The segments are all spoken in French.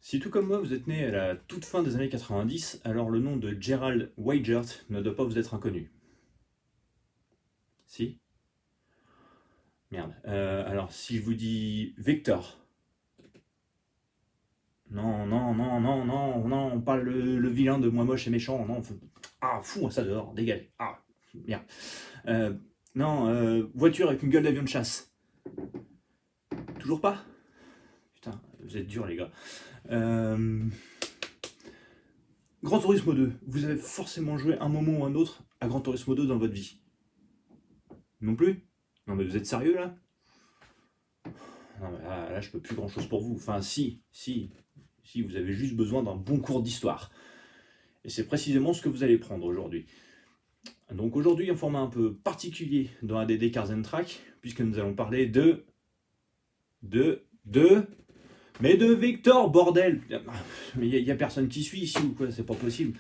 Si tout comme moi vous êtes né à la toute fin des années 90, alors le nom de Gerald Weigert ne doit pas vous être inconnu. Si? Merde. Alors si je vous dis Vector. Non, non, non, non, non, non, pas le vilain de Moi Moche et Méchant, non. Ah, fous ça dehors, dégage. Ah, merde. Euh, non, voiture avec une gueule d'avion de chasse. Toujours pas? Putain, vous êtes durs les gars. Euh, Gran Turismo 2, vous avez forcément joué un moment ou un autre à Gran Turismo 2 dans votre vie. Non plus? Non mais vous êtes sérieux là? Non mais là, je peux plus grand chose pour vous. Enfin si, vous avez juste besoin d'un bon cours d'histoire. Et c'est précisément ce que vous allez prendre aujourd'hui. Donc aujourd'hui, un format un peu particulier dans ADD Cars and Track, puisque nous allons parler mais de Vector, bordel. Mais il y a personne qui suit ici ou quoi, c'est pas possible.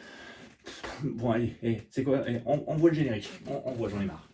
Bon allez, c'est quoi, envoie le générique, envoie, j'en ai marre.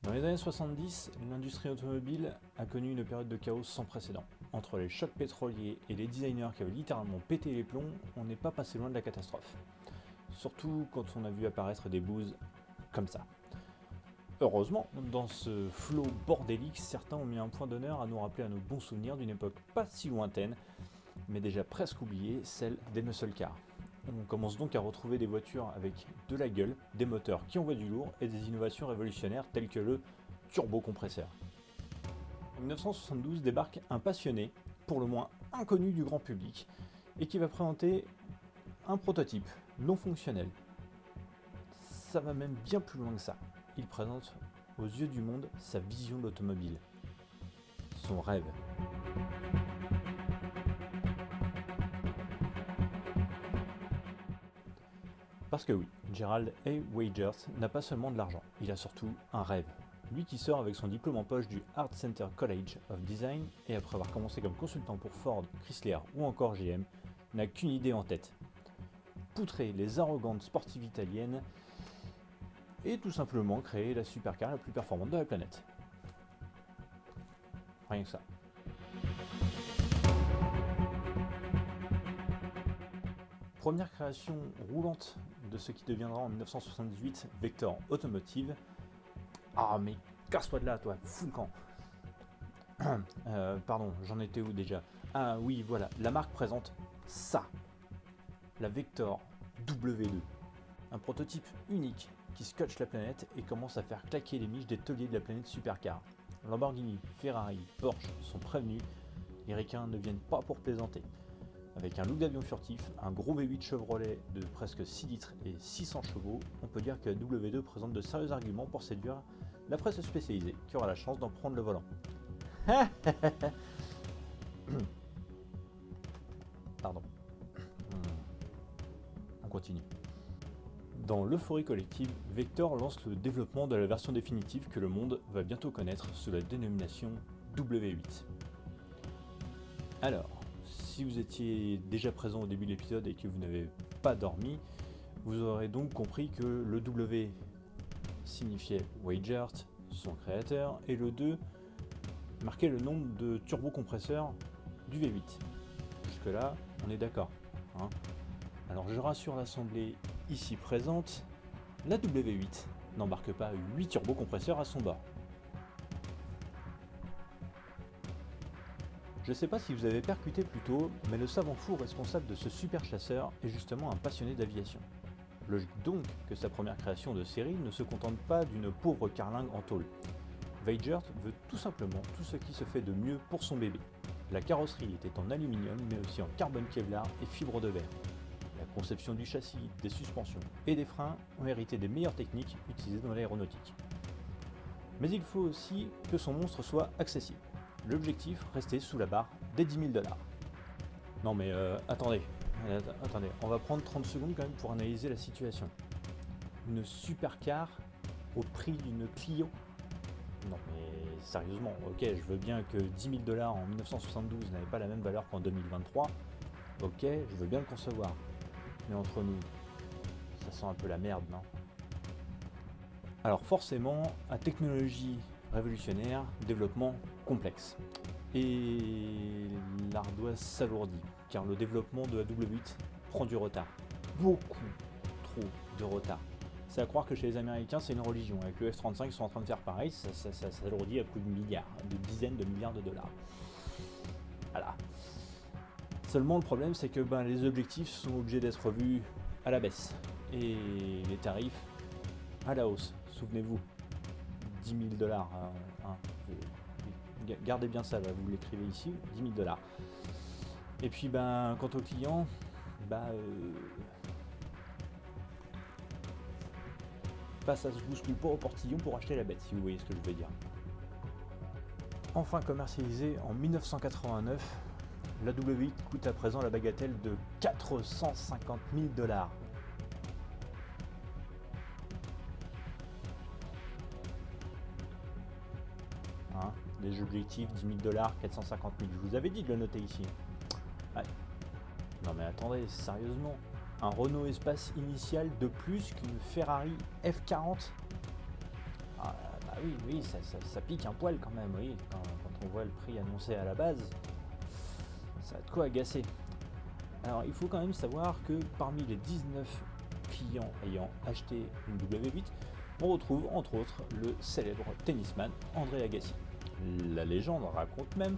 Dans les années 70, l'industrie automobile a connu une période de chaos sans précédent. Entre les chocs pétroliers et les designers qui avaient littéralement pété les plombs, on n'est pas passé loin de la catastrophe. Surtout quand on a vu apparaître des boosts comme ça. Heureusement, dans ce flot bordélique, certains ont mis un point d'honneur à nous rappeler à nos bons souvenirs d'une époque pas si lointaine, mais déjà presque oubliée, celle des muscle cars. On commence donc à retrouver des voitures avec de la gueule, des moteurs qui envoient du lourd et des innovations révolutionnaires telles que le turbocompresseur. En 1972 débarque un passionné, pour le moins inconnu du grand public, et qui va présenter un prototype non fonctionnel. Ça va même bien plus loin que ça. Il présente aux yeux du monde sa vision de l'automobile, son rêve. Parce que oui, Gerald A. Weigert n'a pas seulement de l'argent, il a surtout un rêve. Lui qui sort avec son diplôme en poche du Art Center College of Design et après avoir commencé comme consultant pour Ford, Chrysler ou encore GM, n'a qu'une idée en tête. Poutrer les arrogantes sportives italiennes et tout simplement créer la supercar la plus performante de la planète. Rien que ça. Première création roulante de ce qui deviendra en 1978 Vector Automotive. Ah mais casse-toi de là toi, fous le camp. Pardon, j'en étais où déjà? Ah oui voilà, la marque présente ça. La Vector W2. Un prototype unique qui scotche la planète et commence à faire claquer les miches des tauliers de la planète supercar. Lamborghini, Ferrari, Porsche sont prévenus, les ricains ne viennent pas pour plaisanter. Avec un look d'avion furtif, un gros V8 Chevrolet de presque 6 litres et 600 chevaux, on peut dire que la W2 présente de sérieux arguments pour séduire la presse spécialisée qui aura la chance d'en prendre le volant. Pardon. On continue. Dans l'euphorie collective, Vector lance le développement de la version définitive que le monde va bientôt connaître sous la dénomination W8. Alors, si vous étiez déjà présent au début de l'épisode et que vous n'avez pas dormi, vous aurez donc compris que le W signifiait Weigert, son créateur, et le 2 marquait le nombre de turbocompresseurs du V8. Jusque là, on est d'accord. Hein. Alors je rassure l'assemblée ici présente, la W8 n'embarque pas 8 turbocompresseurs à son bord. Je ne sais pas si vous avez percuté plus tôt, mais le savant fou responsable de ce super chasseur est justement un passionné d'aviation. Logique donc que sa première création de série ne se contente pas d'une pauvre carlingue en tôle. Weigert veut tout simplement tout ce qui se fait de mieux pour son bébé. La carrosserie était en aluminium mais aussi en carbone Kevlar et fibre de verre. La conception du châssis, des suspensions et des freins ont hérité des meilleures techniques utilisées dans l'aéronautique. Mais il faut aussi que son monstre soit accessible. L'objectif, rester sous la barre des 10 000 $. Non mais attendez, on va prendre 30 secondes quand même pour analyser la situation. Une supercar au prix d'une Clio? Non mais sérieusement, ok, je veux bien que 10 000 $ en 1972 n'avait pas la même valeur qu'en 2023, ok, je veux bien le concevoir. Mais entre nous, ça sent un peu la merde, non? Alors forcément, à technologie révolutionnaire, développement complexe. Et l'ardoise s'alourdit, car le développement de la W8 prend du retard. Beaucoup trop de retard. C'est à croire que chez les Américains, c'est une religion. Avec le F-35, ils sont en train de faire pareil, ça s'alourdit à coups de milliards, de dizaines de milliards de dollars. Voilà. Seulement, le problème, c'est que les objectifs sont obligés d'être revus à la baisse. Et les tarifs à la hausse. Souvenez-vous, 10 000 $. Gardez bien ça, là, vous l'écrivez ici, 10 000 $. Et puis, quant aux clients, ça se bouscule pas au portillon pour acheter la bête, si vous voyez ce que je veux dire. Enfin commercialisée en 1989, la W8 coûte à présent la bagatelle de 450 000 $. Les objectifs 10 000 $, 450 000. Je vous avais dit de le noter ici. Ouais. Non mais attendez, sérieusement, un Renault Espace initial de plus qu'une Ferrari F40? Oui, ça pique un poil quand même, oui. Quand on voit le prix annoncé à la base, ça a de quoi agacer. Alors il faut quand même savoir que parmi les 19 clients ayant acheté une W8, on retrouve entre autres le célèbre tennisman André Agassi. La légende raconte même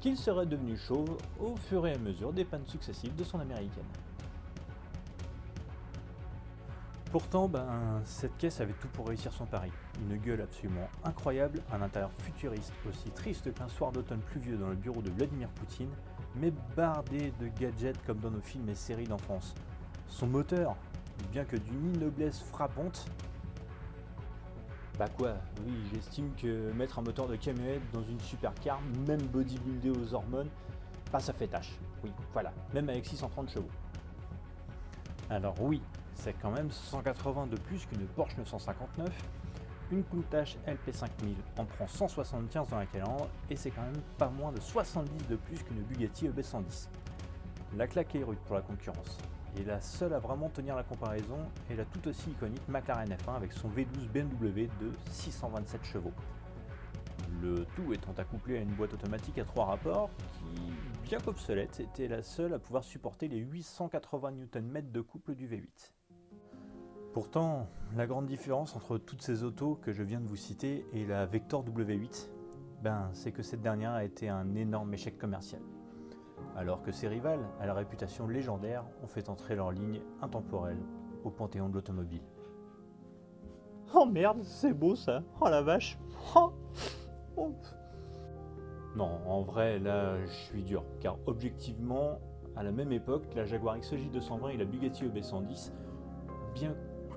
qu'il serait devenu chauve au fur et à mesure des pannes successives de son américaine. Pourtant, cette caisse avait tout pour réussir son pari. Une gueule absolument incroyable, un intérieur futuriste aussi triste qu'un soir d'automne pluvieux dans le bureau de Vladimir Poutine, mais bardé de gadgets comme dans nos films et séries d'enfance. Son moteur, bien que d'une noblesse frappante, oui, j'estime que mettre un moteur de camionnette dans une supercar, même bodybuildé aux hormones, ça fait tâche. Oui, voilà, même avec 630 chevaux. Alors oui, c'est quand même 180 de plus qu'une Porsche 959, une Countach LP5000 en prend 175 dans la calandre, et c'est quand même pas moins de 70 de plus qu'une Bugatti EB110. La claque est rude pour la concurrence. Et la seule à vraiment tenir la comparaison est la tout aussi iconique McLaren F1 avec son V12 BMW de 627 chevaux. Le tout étant accouplé à une boîte automatique à 3 rapports qui, bien qu'obsolète, était la seule à pouvoir supporter les 880 Nm de couple du V8. Pourtant, la grande différence entre toutes ces autos que je viens de vous citer et la Vector W8, c'est que cette dernière a été un énorme échec commercial. Alors que ses rivales, à la réputation légendaire, ont fait entrer leur ligne intemporelle au panthéon de l'automobile. Oh merde, c'est beau ça. Oh la vache. Non, en vrai, là, je suis dur, car objectivement, à la même époque, la Jaguar XJ 220 et la Bugatti EB110, bien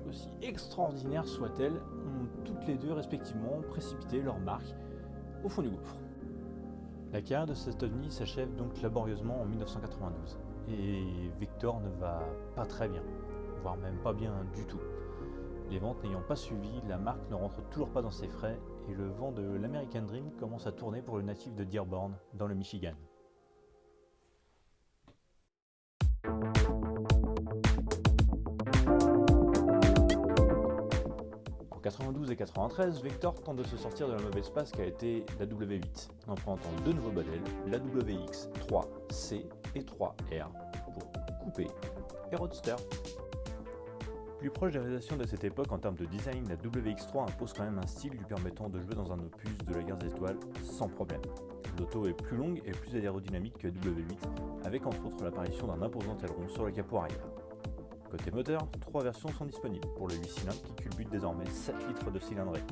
aussi extraordinaires soient-elles, ont toutes les deux respectivement précipité leur marque au fond du gouffre. La carrière de cet ovni s'achève donc laborieusement en 1992, et Vector ne va pas très bien, voire même pas bien du tout. Les ventes n'ayant pas suivi, la marque ne rentre toujours pas dans ses frais, et le vent de l'American Dream commence à tourner pour le natif de Dearborn, dans le Michigan. En 92 et 93, Vector tente de se sortir de la mauvaise passe qu'a été la W8, en présentant deux nouveaux modèles, la WX 3C et 3R, pour coupé et roadster. Plus proche des réalisations de cette époque en termes de design, la WX3 impose quand même un style lui permettant de jouer dans un opus de la guerre des étoiles sans problème. L'auto est plus longue et plus aérodynamique que la W8, avec entre autres l'apparition d'un imposant aileron sur le capot arrière. Côté moteur, 3 versions sont disponibles pour le 8 cylindres qui culbute désormais 7 litres de cylindrée.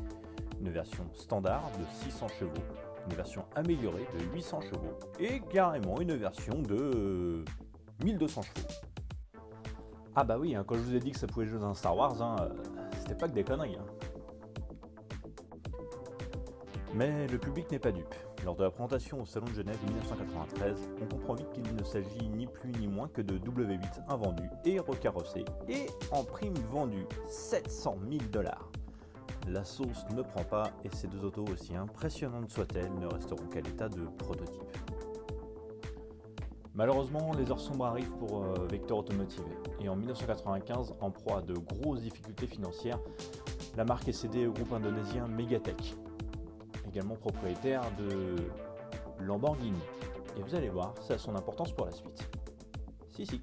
Une version standard de 600 chevaux, une version améliorée de 800 chevaux et carrément une version de 1200 chevaux. Ah bah oui, hein, quand je vous ai dit que ça pouvait jouer dans un Star Wars, c'était pas que des conneries. Mais le public n'est pas dupe. Lors de la présentation au Salon de Genève 1993, on comprend vite qu'il ne s'agit ni plus ni moins que de W8 invendu et recarrossé, et en prime vendu 700 000 $. La sauce ne prend pas, et ces deux autos, aussi impressionnantes soient-elles, ne resteront qu'à l'état de prototype. Malheureusement, les heures sombres arrivent pour Vector Automotive, et en 1995, en proie à de grosses difficultés financières, la marque est cédée au groupe indonésien Megatech, également propriétaire de Lamborghini. Et vous allez voir, ça a son importance pour la suite. Si.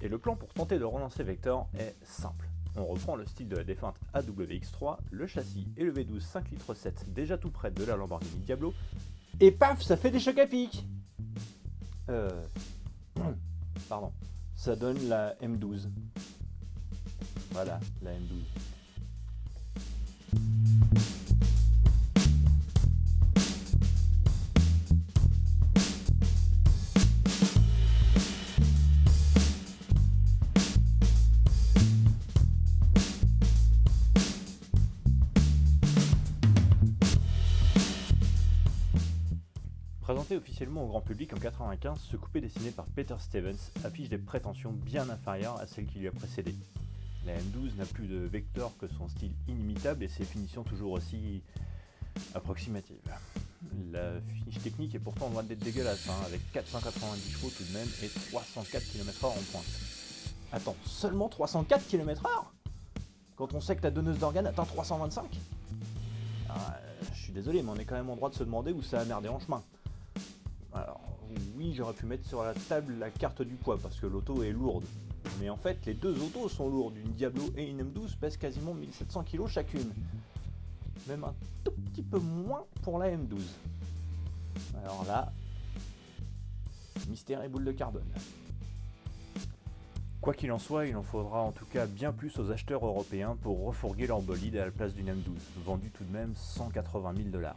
Et le plan pour tenter de relancer Vector est simple. On reprend le style de la défunte AWX3, le châssis et le V12 5 litres 7 déjà tout près de la Lamborghini Diablo, et paf, ça fait des chocs à pic. Pardon. Ça donne la M12. Voilà, la M12. Présenté officiellement au grand public en 1995, ce coupé dessiné par Peter Stevens affiche des prétentions bien inférieures à celles qui lui a précédé. La M12 n'a plus de Vector que son style inimitable et ses finitions toujours aussi approximatives. La finish technique est pourtant loin d'être dégueulasse, avec 490 chevaux tout de même et 304 km/h en pointe. Attends, seulement 304 km/h? Quand on sait que la donneuse d'organes atteint 325? Je suis désolé, mais on est quand même en droit de se demander où ça a merdé en chemin. Alors oui, j'aurais pu mettre sur la table la carte du poids parce que l'auto est lourde. Mais en fait, les deux autos sont lourdes. Une Diablo et une M12 pèsent quasiment 1700 kg chacune. Même un tout petit peu moins pour la M12. Alors là, mystère et boule de carbone. Quoi qu'il en soit, il en faudra en tout cas bien plus aux acheteurs européens pour refourguer leur bolide à la place d'une M12, vendue tout de même 180 000 $.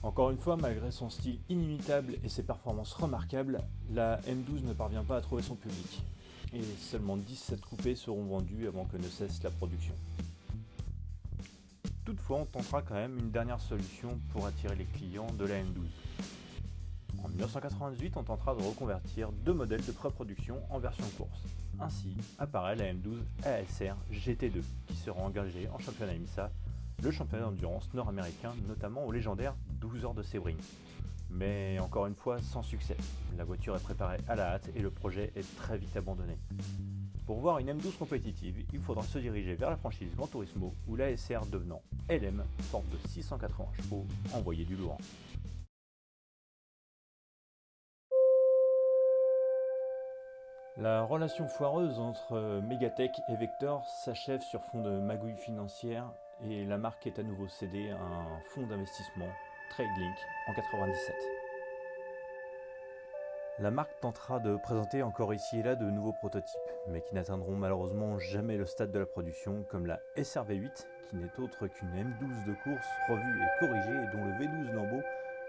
Encore une fois, malgré son style inimitable et ses performances remarquables, la M12 ne parvient pas à trouver son public. Et seulement 17 coupés seront vendus avant que ne cesse la production. Toutefois, on tentera quand même une dernière solution pour attirer les clients de la M12. En 1998, on tentera de reconvertir deux modèles de pré-production en version course. Ainsi apparaît la M12 ASR GT2, qui sera engagée en championnat IMSA, le championnat d'endurance nord-américain, notamment au légendaire 12 heures de Sebring. Mais encore une fois, sans succès. La voiture est préparée à la hâte et le projet est très vite abandonné. Pour voir une M12 compétitive, il faudra se diriger vers la franchise Gran Turismo ou l'ASR devenant LM, forte de 680 chevaux, envoyée du lourd. La relation foireuse entre Megatech et Vector s'achève sur fond de magouilles financières et la marque est à nouveau cédée à un fonds d'investissement, TradeLink, en 1997. La marque tentera de présenter encore ici et là de nouveaux prototypes, mais qui n'atteindront malheureusement jamais le stade de la production, comme la SRV8, qui n'est autre qu'une M12 de course revue et corrigée et dont le V12 Lambeau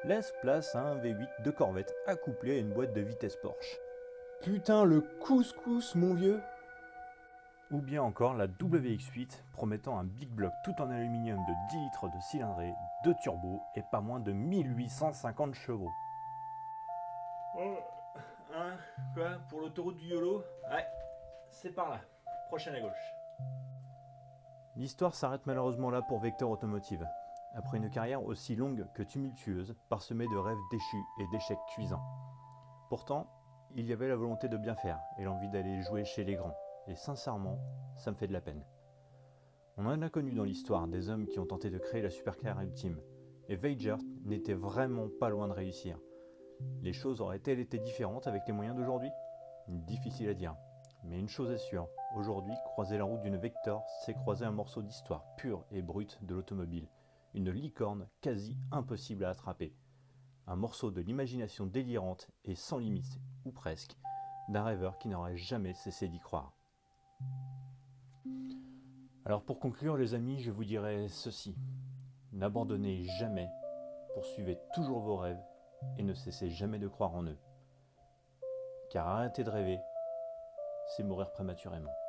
laisse place à un V8 de Corvette accouplé à une boîte de vitesse Porsche. Putain, le couscous, mon vieux! Ou bien encore la WX8, promettant un big block tout en aluminium de 10 litres de cylindrée, 2 turbos et pas moins de 1850 chevaux. Oh, hein, quoi, pour l'autoroute du YOLO? Ouais, c'est par là, prochaine à gauche. L'histoire s'arrête malheureusement là pour Vector Automotive. Après une carrière aussi longue que tumultueuse, parsemée de rêves déchus et d'échecs cuisants. Pourtant, il y avait la volonté de bien faire et l'envie d'aller jouer chez les grands. Et sincèrement, ça me fait de la peine. On en a connu dans l'histoire des hommes qui ont tenté de créer la supercar ultime. Et Weijert n'était vraiment pas loin de réussir. Les choses auraient-elles été différentes avec les moyens d'aujourd'hui? Difficile à dire. Mais une chose est sûre, aujourd'hui, croiser la route d'une Vector, c'est croiser un morceau d'histoire pure et brute de l'automobile. Une licorne quasi impossible à attraper. Un morceau de l'imagination délirante et sans limite, ou presque, d'un rêveur qui n'aurait jamais cessé d'y croire. Alors pour conclure les amis, je vous dirais ceci. N'abandonnez jamais, poursuivez toujours vos rêves et ne cessez jamais de croire en eux. Car arrêter de rêver, c'est mourir prématurément.